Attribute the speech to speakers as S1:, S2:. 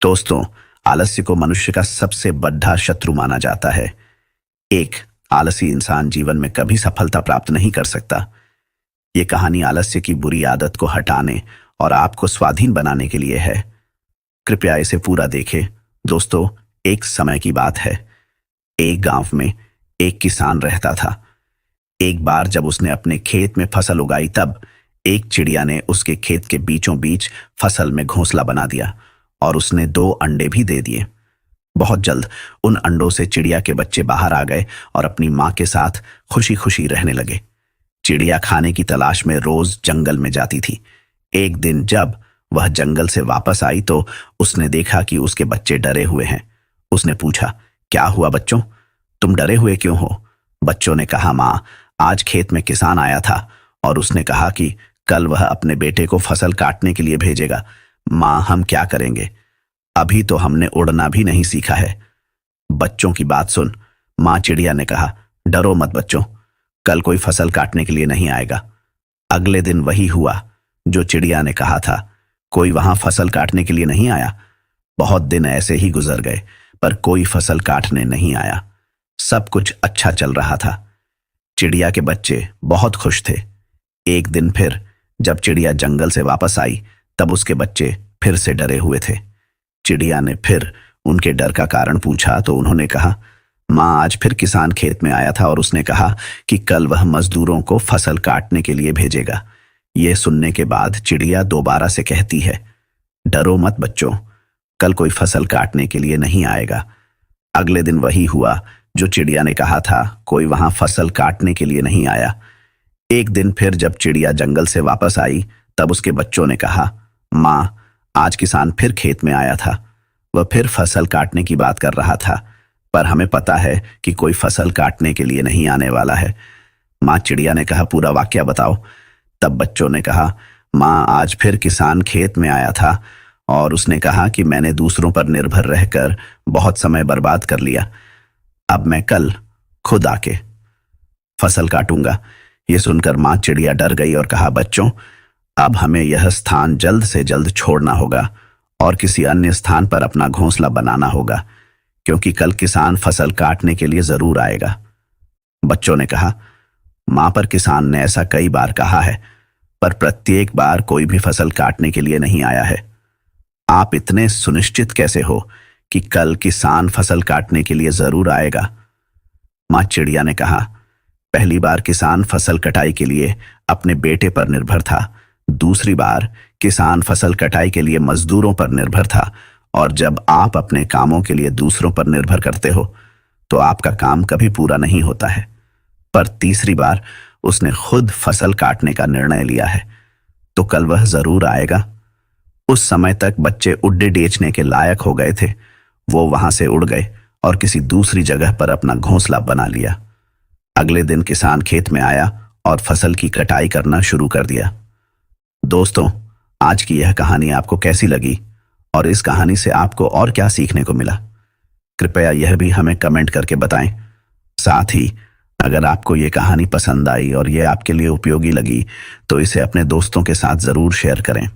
S1: दोस्तों, आलस्य को मनुष्य का सबसे बड़ा शत्रु माना जाता है। एक आलसी इंसान जीवन में कभी सफलता प्राप्त नहीं कर सकता। ये कहानी आलस्य की बुरी आदत को हटाने और आपको स्वाधीन बनाने के लिए है। कृपया इसे पूरा देखें। दोस्तों, एक समय की बात है। एक गांव में एक किसान रहता था। एक बार जब उसने अपने खेत में फसल उगाई, तब एक चिड़िया ने उसके खेत के बीचों बीच फसल में घोंसला बना दिया और उसने 2 अंडे भी दे दिए। बहुत जल्द उन अंडों से चिड़िया के बच्चे बाहर आ गए और अपनी मां के साथ खुशी खुशी रहने लगे। चिड़िया खाने की तलाश में रोज जंगल में जाती थी। एक दिन जब वह जंगल से वापस आई तो उसने देखा कि उसके बच्चे डरे हुए हैं। उसने पूछा, क्या हुआ बच्चों, तुम डरे हुए क्यों हो? बच्चों ने कहा, मां, आज खेत में किसान आया था और उसने कहा कि कल वह अपने बेटे को फसल काटने के लिए भेजेगा। मां, हम क्या करेंगे? अभी तो हमने उड़ना भी नहीं सीखा है। बच्चों की बात सुन मां चिड़िया ने कहा, डरो मत बच्चों, कल कोई फसल काटने के लिए नहीं आएगा। अगले दिन वही हुआ जो चिड़िया ने कहा था। कोई वहां फसल काटने के लिए नहीं आया। बहुत दिन ऐसे ही गुजर गए, पर कोई फसल काटने नहीं आया। सब कुछ अच्छा चल रहा था। चिड़िया के बच्चे बहुत खुश थे। एक दिन फिर जब चिड़िया जंगल से वापस आई, तब उसके बच्चे फिर से डरे हुए थे। चिड़िया ने फिर उनके डर का कारण पूछा तो उन्होंने कहा, मां, आज फिर किसान खेत में आया था और उसने कहा कि कल वह मजदूरों को फसल काटने के लिए भेजेगा। यह सुनने के बाद चिड़िया दोबारा से कहती है, डरो मत बच्चों, कल कोई फसल काटने के लिए नहीं आएगा। अगले दिन वही हुआ जो चिड़िया ने कहा था। कोई वहां फसल काटने के लिए नहीं आया। एक दिन फिर जब चिड़िया जंगल से वापस आई, तब उसके बच्चों ने कहा, मां, आज किसान फिर खेत में आया था। वह फिर फसल काटने की बात कर रहा था, पर हमें पता है कि कोई फसल काटने के लिए नहीं आने वाला है। मां चिड़िया ने कहा, पूरा वाकया बताओ। तब बच्चों ने कहा, मां, आज फिर किसान खेत में आया था और उसने कहा कि मैंने दूसरों पर निर्भर रहकर बहुत समय बर्बाद कर लिया। अब मैं कल खुद आके फसल काटूंगा। यह सुनकर मां चिड़िया डर गई और कहा, बच्चों, अब हमें यह स्थान जल्द से जल्द छोड़ना होगा और किसी अन्य स्थान पर अपना घोंसला बनाना होगा, क्योंकि कल किसान फसल काटने के लिए जरूर आएगा। बच्चों ने कहा, मां, पर किसान ने ऐसा कई बार कहा है, पर प्रत्येक बार कोई भी फसल काटने के लिए नहीं आया है। आप इतने सुनिश्चित कैसे हो कि कल किसान फसल काटने के लिए जरूर आएगा? मां चिड़िया ने कहा, पहली बार किसान फसल कटाई के लिए अपने बेटे पर निर्भर था। दूसरी बार किसान फसल कटाई के लिए मजदूरों पर निर्भर था। और जब आप अपने कामों के लिए दूसरों पर निर्भर करते हो तो आपका काम कभी पूरा नहीं होता है। पर तीसरी बार उसने खुद फसल काटने का निर्णय लिया है, तो कल वह जरूर आएगा। उस समय तक बच्चे उड्डे बेचने के लायक हो गए थे। वो वहां से उड़ गए और किसी दूसरी जगह पर अपना घोंसला बना लिया। अगले दिन किसान खेत में आया और फसल की कटाई करना शुरू कर दिया। दोस्तों, आज की यह कहानी आपको कैसी लगी और इस कहानी से आपको और क्या सीखने को मिला? कृपया यह भी हमें कमेंट करके बताएं। साथ ही अगर आपको यह कहानी पसंद आई और यह आपके लिए उपयोगी लगी, तो इसे अपने दोस्तों के साथ जरूर शेयर करें।